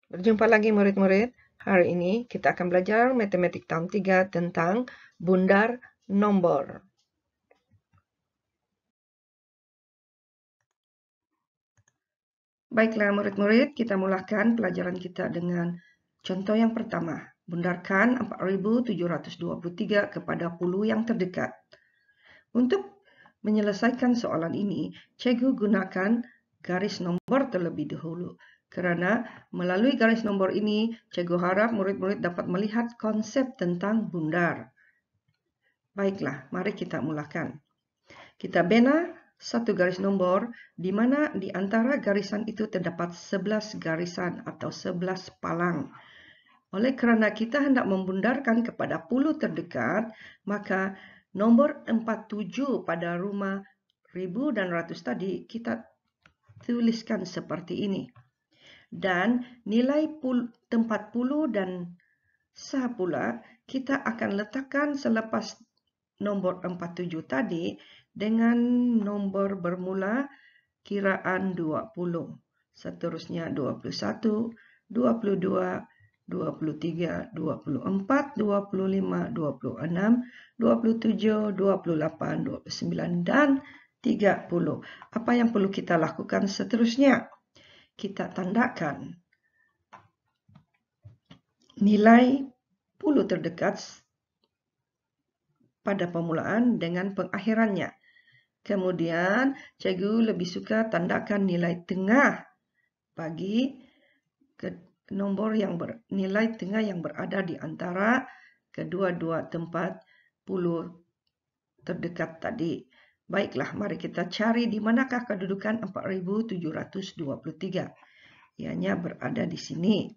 Berjumpa lagi murid-murid. Hari ini kita akan belajar matematik tahun 3 tentang bundar nombor. Baiklah murid-murid, kita mulakan pelajaran kita dengan contoh yang pertama. Bundarkan 4.723 kepada puluh yang terdekat. Untuk menyelesaikan soalan ini, cikgu gunakan garis nombor terlebih dahulu. Karena melalui garis nombor ini, cikgu harap murid-murid dapat melihat konsep tentang bundar. Baiklah, mari kita mulakan. Kita bina satu garis nombor di mana di antara garisan itu terdapat 11 garisan atau 11 palang. Oleh kerana kita hendak membundarkan kepada puluh terdekat, maka nombor 47 pada rumah ribu dan ratus tadi kita tuliskan seperti ini. Dan nilai tempat puluh dan sah pula kita akan letakkan selepas nombor 47 tadi dengan nombor bermula kiraan 20. Seterusnya 21, 22, 23, 24, 25, 26, 27, 28, 29, dan 30. Apa yang perlu kita lakukan seterusnya? Kita tandakan nilai puluh terdekat pada permulaan dengan pengakhirannya. Kemudian, cikgu lebih suka tandakan nilai tengah bagi nombor yang nilai tengah yang berada di antara kedua-dua tempat puluh terdekat tadi. Baiklah, mari kita cari di manakah kedudukan 4.723. Ianya berada di sini.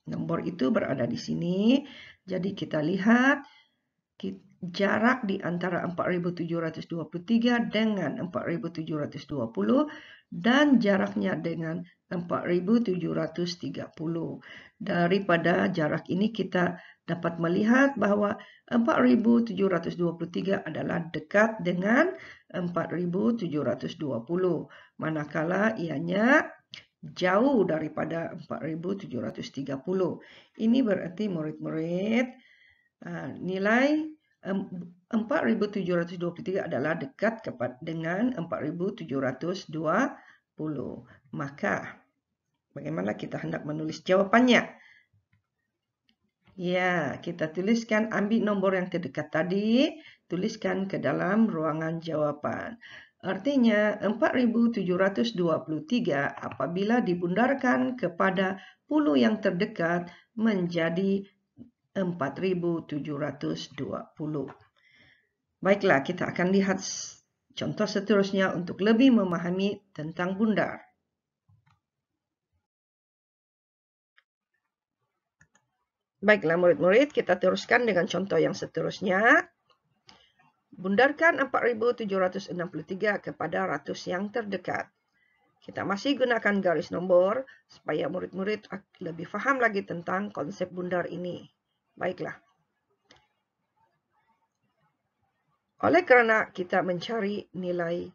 Nombor itu berada di sini. Jadi kita lihat jarak di antara 4.723 dengan 4.720 dan jaraknya dengan 4.730. Daripada jarak ini kita dapat melihat bahwa 4.723 adalah dekat dengan 4.720, manakala ianya jauh daripada 4.730. Ini berarti murid-murid nilai 4.723 adalah dekat dengan 4.720. Maka, bagaimana kita hendak menulis jawapannya? Ya, kita tuliskan, ambil nombor yang terdekat tadi, tuliskan ke dalam ruangan jawapan. Artinya 4.723 apabila dibundarkan kepada puluh yang terdekat menjadi 4.720. Baiklah, kita akan lihat contoh seterusnya untuk lebih memahami tentang bundar. Baiklah murid-murid, kita teruskan dengan contoh yang seterusnya. Bundarkan 4.763 kepada ratus yang terdekat. Kita masih gunakan garis nombor supaya murid-murid lebih faham lagi tentang konsep bundar ini. Baiklah. Oleh kerana kita mencari nilai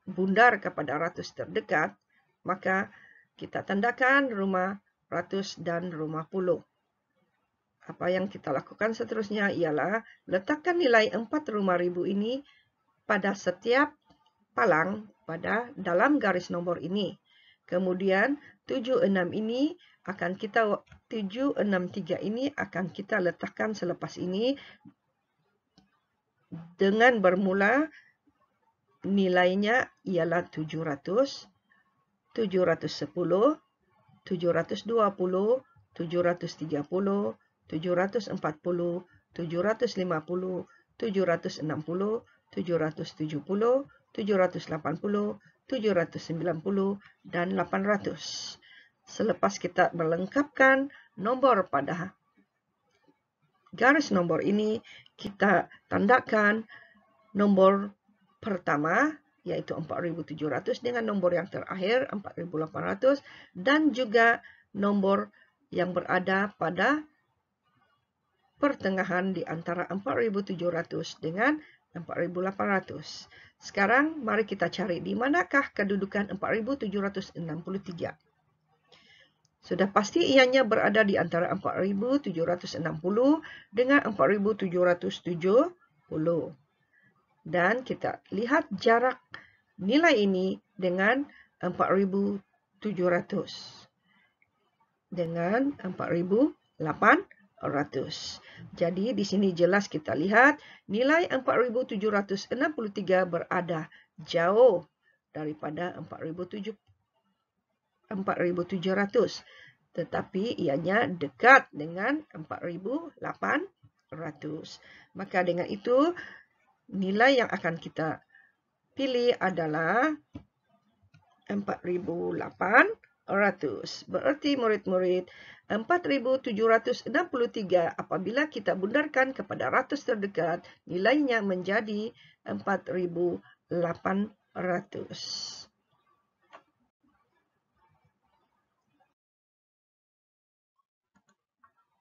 bundar kepada ratus terdekat, maka kita tandakan rumah ratus dan rumah puluh. Apa yang kita lakukan seterusnya ialah letakkan nilai 4 rumah ribu ini pada setiap palang dalam garis nombor ini. Kemudian 76 ini akan kita 763 ini akan kita letakkan selepas ini dengan bermula nilainya ialah 700, 710, 720, 730, 740, 750, 760, 770, 780, 790, dan 800. Selepas kita melengkapkan nomor pada garis nombor ini, kita tandakan nomor pertama, yaitu 4.700 dengan nomor yang terakhir 4.800 dan juga nomor yang berada pada pertengahan di antara 4.700 dengan 4.800. Sekarang mari kita cari di manakah kedudukan 4.763. Sudah pasti ianya berada di antara 4.760 dengan 4.770. Dan kita lihat jarak nilai ini dengan 4.700. Dengan 4.800. Jadi di sini jelas kita lihat nilai 4.763 berada jauh daripada 4.700, tetapi ianya dekat dengan 4.800. Maka dengan itu nilai yang akan kita pilih adalah 4.800. Berarti murid-murid 4.763 apabila kita bundarkan kepada ratus terdekat, nilainya menjadi 4.800.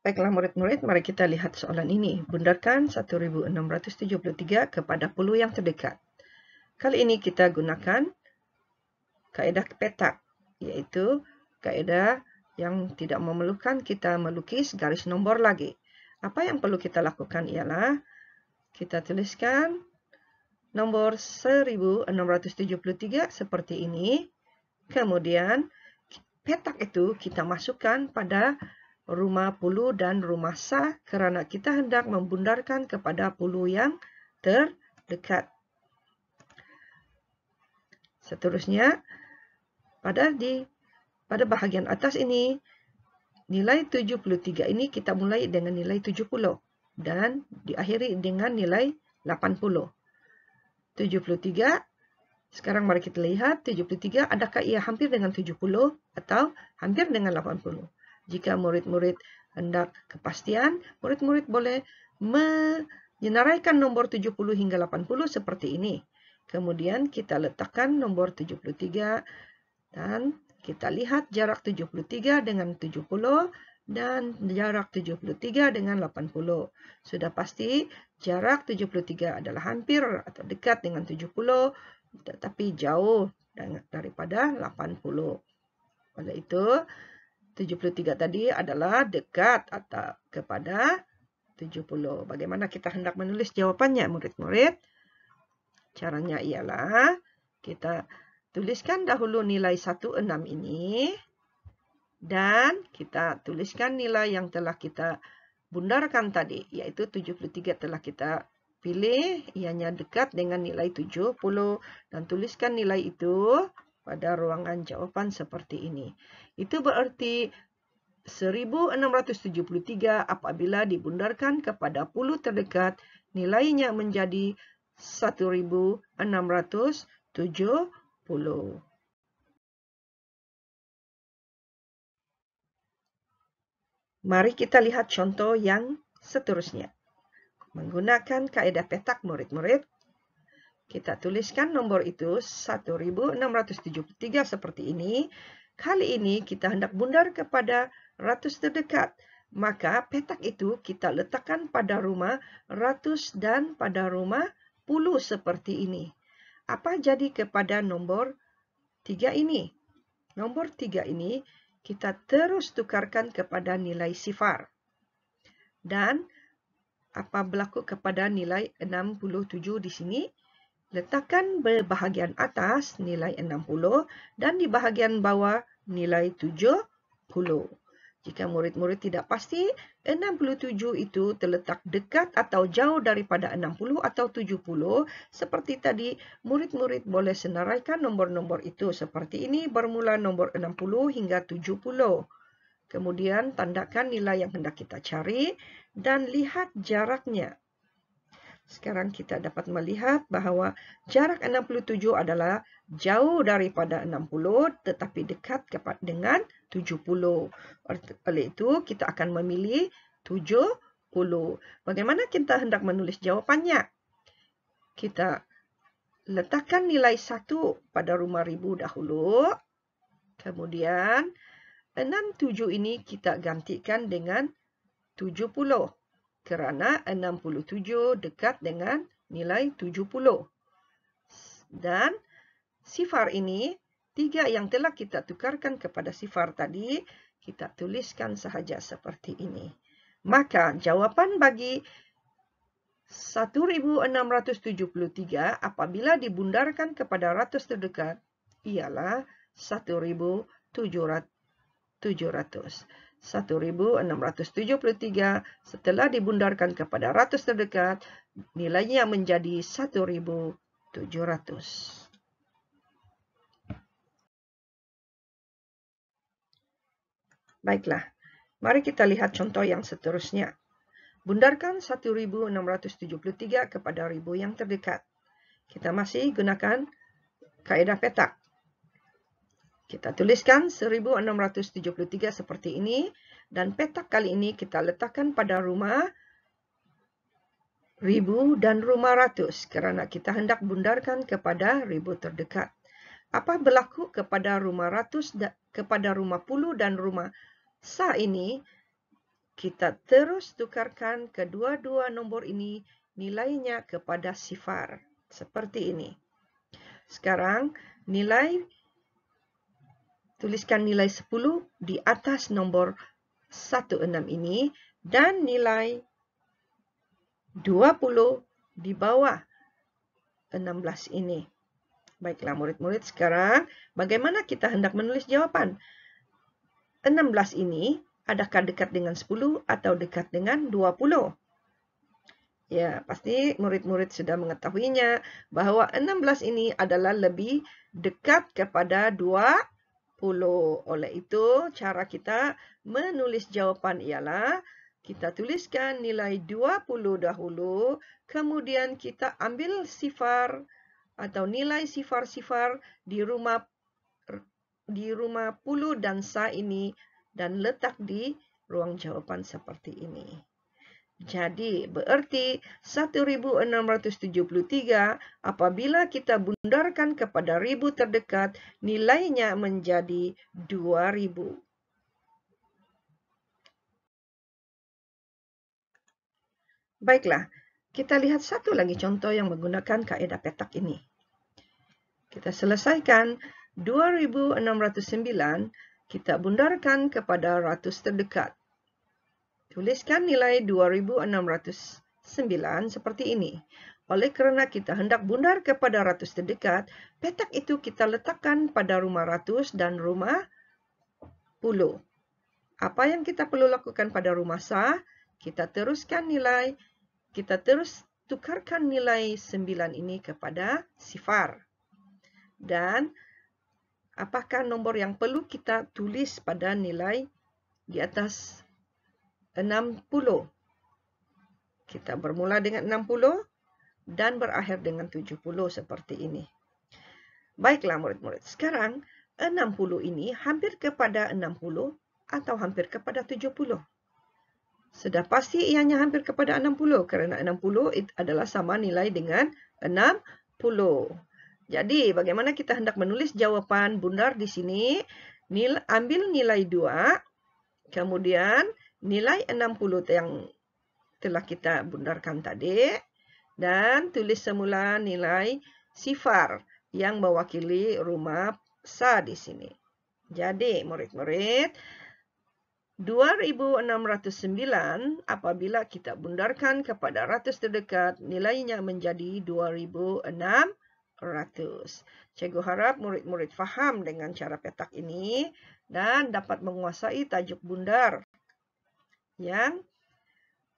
Baiklah murid-murid, mari kita lihat soalan ini. Bundarkan 1.673 kepada 10 yang terdekat. Kali ini kita gunakan kaedah petak, yaitu kaedah yang tidak memerlukan kita melukis garis nombor lagi. Apa yang perlu kita lakukan ialah kita tuliskan nomor 1673 seperti ini. Kemudian petak itu kita masukkan pada rumah pulu dan rumah sa kerana kita hendak membundarkan kepada pulu yang terdekat. Seterusnya, pada bahagian atas ini, nilai 73 ini kita mulai dengan nilai 70 dan diakhiri dengan nilai 80. 73, sekarang mari kita lihat 73 adakah ia hampir dengan 70 atau hampir dengan 80. Jika murid-murid hendak kepastian, murid-murid boleh menyenaraikan nombor 70 hingga 80 seperti ini. Kemudian kita letakkan nombor 73 dan kita lihat jarak 73 dengan 70 dan jarak 73 dengan 80. Sudah pasti jarak 73 adalah hampir atau dekat dengan 70, tetapi jauh daripada 80. Oleh itu, 73 tadi adalah dekat atau kepada 70. Bagaimana kita hendak menulis jawapannya, murid-murid? Caranya ialah kita tuliskan dahulu nilai 16 ini dan kita tuliskan nilai yang telah kita bundarkan tadi, yaitu 73 telah kita pilih, ianya dekat dengan nilai 70 dan tuliskan nilai itu pada ruangan jawapan seperti ini. Itu berarti 1673 apabila dibundarkan kepada pulu terdekat, nilainya menjadi 1670. Mari kita lihat contoh yang seterusnya. Menggunakan kaedah petak murid-murid, kita tuliskan nomor itu 1673 seperti ini. Kali ini kita hendak bundar kepada ratus terdekat. Maka petak itu kita letakkan pada rumah ratus dan pada rumah puluh seperti ini. Apa jadi kepada nomor 3 ini? Nomor 3 ini kita terus tukarkan kepada nilai sifar. Dan apa berlaku kepada nilai 67 di sini? Letakkan di bahagian atas nilai 60 dan di bahagian bawah nilai 70. Jika murid-murid tidak pasti 67 itu terletak dekat atau jauh daripada 60 atau 70, seperti tadi, murid-murid boleh senaraikan nomor-nomor itu seperti ini bermula nomor 60 hingga 70. Kemudian tandakan nilai yang hendak kita cari dan lihat jaraknya. Sekarang kita dapat melihat bahawa jarak 67 adalah jauh daripada 60 tetapi dekat dengan 70. Oleh itu kita akan memilih 70. Bagaimana kita hendak menulis jawapannya? Kita letakkan nilai 1 pada rumah ribu dahulu. Kemudian 67 ini kita gantikan dengan 70. Kerana 67 dekat dengan nilai 70. Dan sifar ini, 3 yang telah kita tukarkan kepada sifar tadi, kita tuliskan sahaja seperti ini. Maka jawaban bagi 1673 apabila dibundarkan kepada ratus terdekat ialah 1700. 1673 setelah dibundarkan kepada ratus terdekat, nilainya menjadi 1700. Baiklah, mari kita lihat contoh yang seterusnya. Bundarkan 1673 kepada ribu yang terdekat. Kita masih gunakan kaedah petak. Kita tuliskan 1673 seperti ini, dan petak kali ini kita letakkan pada rumah ribu dan rumah ratus, karena kita hendak bundarkan kepada ribu terdekat. Apa berlaku kepada rumah ratus, kepada rumah puluh dan rumah sa ini? Kita terus tukarkan kedua-dua nombor ini nilainya kepada sifar. Seperti ini. Sekarang tuliskan nilai 10 di atas nomor 16 ini dan nilai 20 di bawah 16 ini. Baiklah murid-murid, sekarang bagaimana kita hendak menulis jawaban? 16 ini adakah dekat dengan 10 atau dekat dengan 20? Ya, pasti murid-murid sudah mengetahuinya bahwa 16 ini adalah lebih dekat kepada 20. Oleh itu, cara kita menulis jawaban ialah kita tuliskan nilai 20 dahulu, kemudian kita ambil sifar atau nilai sifar-sifar di rumah puluh dan sa ini dan letak di ruang jawaban seperti ini. Jadi, berarti 1673 apabila kita bundarkan kepada ribu terdekat, nilainya menjadi 2000. Baiklah, kita lihat satu lagi contoh yang menggunakan kaedah petak ini. Kita selesaikan 2609, kita bundarkan kepada ratus terdekat. Tuliskan nilai 2609 seperti ini. Oleh kerana kita hendak bundar kepada ratus terdekat, petak itu kita letakkan pada rumah ratus dan rumah puluh. Apa yang kita perlu lakukan pada rumah sa? Kita teruskan nilai, kita terus tukarkan nilai 9 ini kepada sifar. Dan apakah nomor yang perlu kita tulis pada nilai di atas 60. Kita bermula dengan 60 dan berakhir dengan 70 seperti ini. Baiklah murid-murid, sekarang 60 ini hampir kepada 60 atau hampir kepada 70. Sudah pasti ianya hampir kepada 60 kerana 60 adalah sama nilai dengan 60. Jadi bagaimana kita hendak menulis jawapan bundar di sini? Ambil nilai 2, kemudian nilai 60 yang telah kita bundarkan tadi, dan tulis semula nilai sifar yang mewakili rumah sa di sini. Jadi, murid-murid, 2609 apabila kita bundarkan kepada ratus terdekat, nilainya menjadi 2600. Cikgu harap murid-murid faham dengan cara petak ini dan dapat menguasai tajuk bundar yang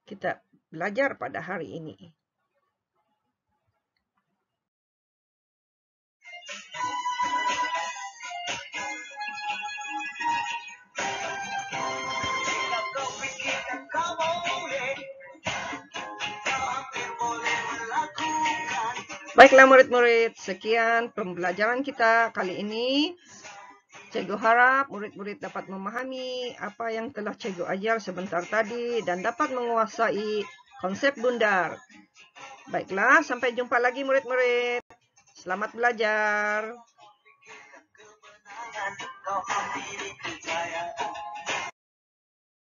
kita belajar pada hari ini. Baiklah murid-murid, sekian pembelajaran kita kali ini. Cikgu harap murid-murid dapat memahami apa yang telah cikgu ajar sebentar tadi dan dapat menguasai konsep bundar. Baiklah, sampai jumpa lagi murid-murid. Selamat belajar.